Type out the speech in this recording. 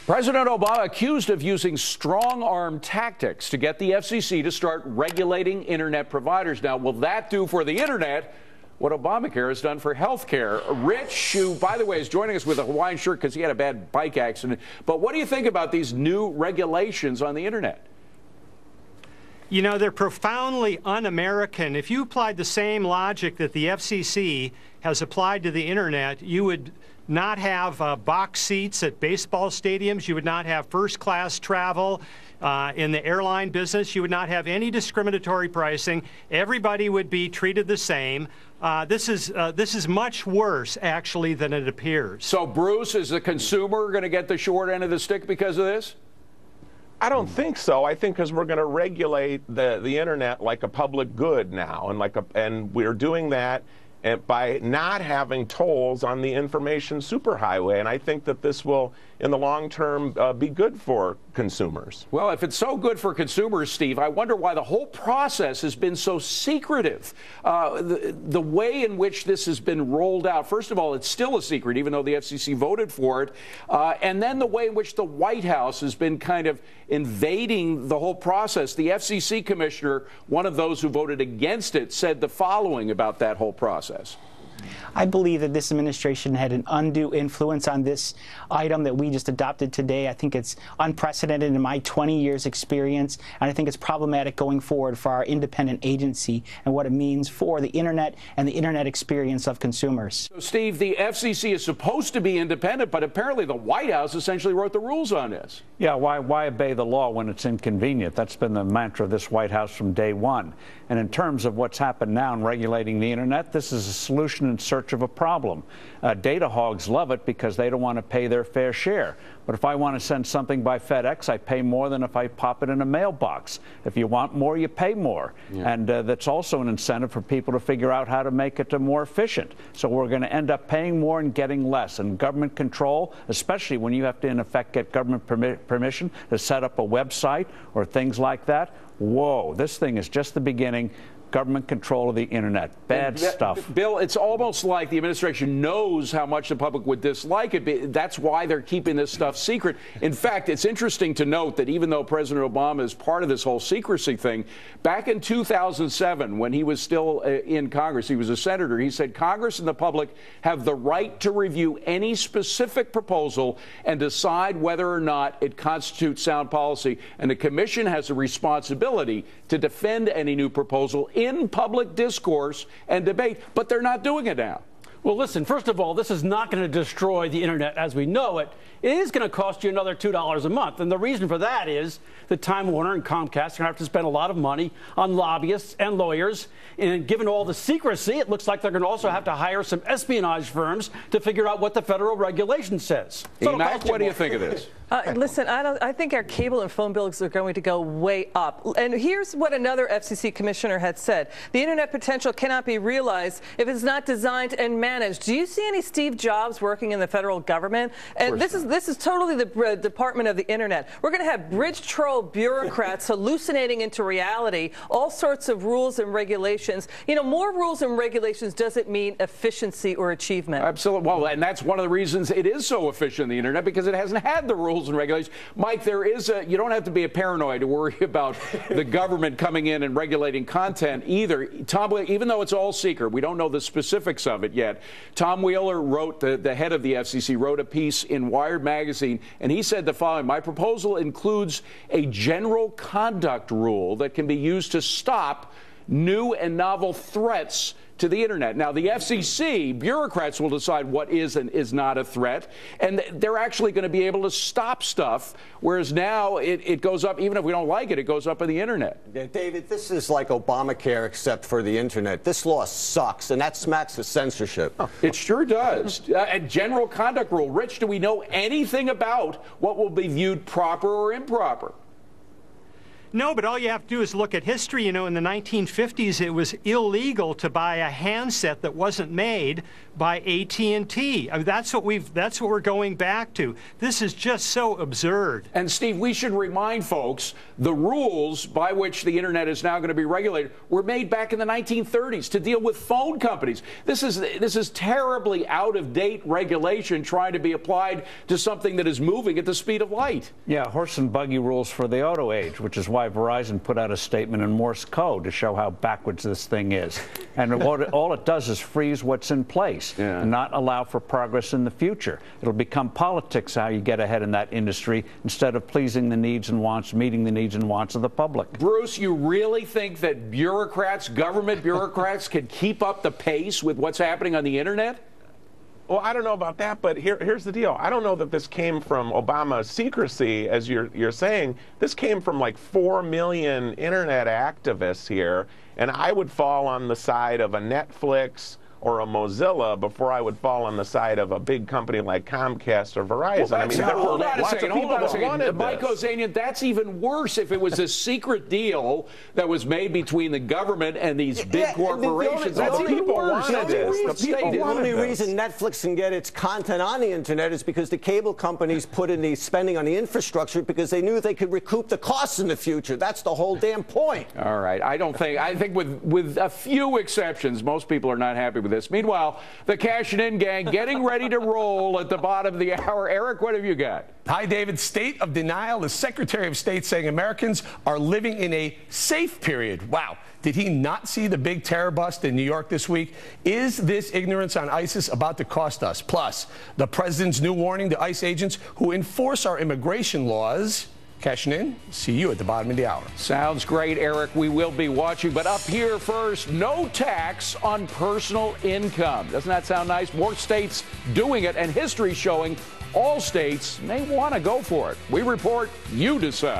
President Obama accused of using strong-arm tactics to get the FCC to start regulating Internet providers. Now, will that do for the Internet what Obamacare has done for health care? Rich, who, by the way, is joining us with a Hawaiian shirt because he had a bad bike accident. But what do you think about these new regulations on the Internet? You know, they're profoundly un-American. If you applied the same logic that the FCC has applied to the Internet, you would not have box seats at baseball stadiums. You would not have first-class travel in the airline business. You would not have any discriminatory pricing. Everybody would be treated the same. This is much worse, actually, than it appears. So, Bruce, is the consumer going to get the short end of the stick because of this? I don't think so. I think because we're going to regulate the Internet like a public good now, and we're doing that by not having tolls on the information superhighway. And I think that this will, in the long term, be good for consumers. Well, if it's so good for consumers, Steve, I wonder why the whole process has been so secretive. The way in which this has been rolled out, first of all, it's still a secret, even though the FCC voted for it. And then the way in which the White House has been kind of invading the whole process. The FCC commissioner, one of those who voted against it, said the following about that whole process. I believe that this administration had an undue influence on this item that we just adopted today. I think it's unprecedented in my 20 years experience, and I think it's problematic going forward for our independent agency and what it means for the Internet and the Internet experience of consumers. So, Steve, the FCC is supposed to be independent, but apparently the White House essentially wrote the rules on this. Yeah, why obey the law when it's inconvenient? That's been the mantra of this White House from day one. And in terms of what's happened now in regulating the Internet, this is a solution in search of a problem. Data hogs love it because they don't want to pay their fair share. But if I want to send something by FedEx, I pay more than if I pop it in a mailbox. If you want more, you pay more. Yeah. And that's also an incentive for people to figure out how to make it more efficient. So we're going to end up paying more and getting less. And government control, especially when you have to, in effect, get government permission to set up a website or things like that. Whoa, this thing is just the beginning. Government control of the Internet. Bad stuff. Bill, it's almost like the administration knows how much the public would dislike it. That's why they're keeping this stuff secret. In fact, it's interesting to note that even though President Obama is part of this whole secrecy thing, back in 2007, when he was still in Congress, he was a senator, he said Congress and the public have the right to review any specific proposal and decide whether or not it constitutes sound policy. And the commission has a responsibility to defend any new proposal in public discourse and debate, but they're not doing it now. Well, listen, first of all, this is not going to destroy the Internet as we know it. It is going to cost you another $2 a month. And the reason for that is that Time Warner and Comcast are going to have to spend a lot of money on lobbyists and lawyers. And given all the secrecy, it looks like they're going to also have to hire some espionage firms to figure out what the federal regulation says. So Emac, what do you think of this? Listen, I think our cable and phone bills are going to go way up. And here's what another FCC commissioner had said. The Internet potential cannot be realized if it's not designed and managed. Do you see any Steve Jobs working in the federal government? And this is totally the Department of the Internet. We're going to have bridge troll bureaucrats hallucinating into reality all sorts of rules and regulations. You know, more rules and regulations doesn't mean efficiency or achievement. Absolutely. Well, and that's one of the reasons it is so efficient, the Internet, because it hasn't had the rules and regulations. Mike, you don't have to be a paranoid to worry about the government coming in and regulating content either. Tom, even though it's all secret, we don't know the specifics of it yet. Tom Wheeler wrote, the head of the FCC, wrote a piece in Wired magazine, and he said the following: my proposal includes a general conduct rule that can be used to stop new and novel threats to the Internet. Now, the FCC, bureaucrats will decide what is and is not a threat, and they're actually going to be able to stop stuff, whereas now it goes up, even if we don't like it, it goes up on the Internet. Yeah, David, this is like Obamacare except for the Internet. This law sucks, and that smacks of censorship. Oh, it sure does. A general conduct rule. Rich, do we know anything about what will be viewed proper or improper? No, but all you have to do is look at history. You know, in the 1950s, it was illegal to buy a handset that wasn't made by AT&T. I mean, that's what we're going back to. This is just so absurd. And Steve, we should remind folks the rules by which the internet is now going to be regulated were made back in the 1930s to deal with phone companies. This is terribly out of date regulation trying to be applied to something that is moving at the speed of light. Yeah, horse and buggy rules for the auto age, which is why Verizon put out a statement in Morse code to show how backwards this thing is. And all it does is freeze what's in place and not allow for progress in the future. It'll become politics how you get ahead in that industry instead of pleasing the needs and wants, meeting the needs and wants of the public. Bruce, you really think that bureaucrats, government bureaucrats, can keep up the pace with what's happening on the internet? Well, I don't know about that, but here's the deal. I don't know that this came from Obama's secrecy, as you're saying. This came from like 4 million internet activists here, and I would fall on the side of a Netflix or a Mozilla before I would fall on the side of a big company like Comcast or Verizon. Well, I mean, there were lots of people that wanted Mike this. Ozanian, that's even worse if it was a secret deal that was made between the government and these big corporations. That's even worse. The only reason Netflix can get its content on the internet is because the cable companies put in the spending on the infrastructure because they knew they could recoup the costs in the future. That's the whole damn point. All right. I think with a few exceptions, most people are not happy with this. Meanwhile, the Cash It In gang getting ready to roll at the bottom of the hour. Eric, what have you got? Hi, David. State of denial. The Secretary of State saying Americans are living in a safe period. Wow. Did he not see the big terror bust in New York this week? Is this ignorance on ISIS about to cost us? Plus, the president's new warning to ICE agents who enforce our immigration laws. Cashing in. See you at the bottom of the hour. Sounds great, Eric. We will be watching. But up here first, no tax on personal income. Doesn't that sound nice? More states doing it, and history showing all states may want to go for it. We report, you decide.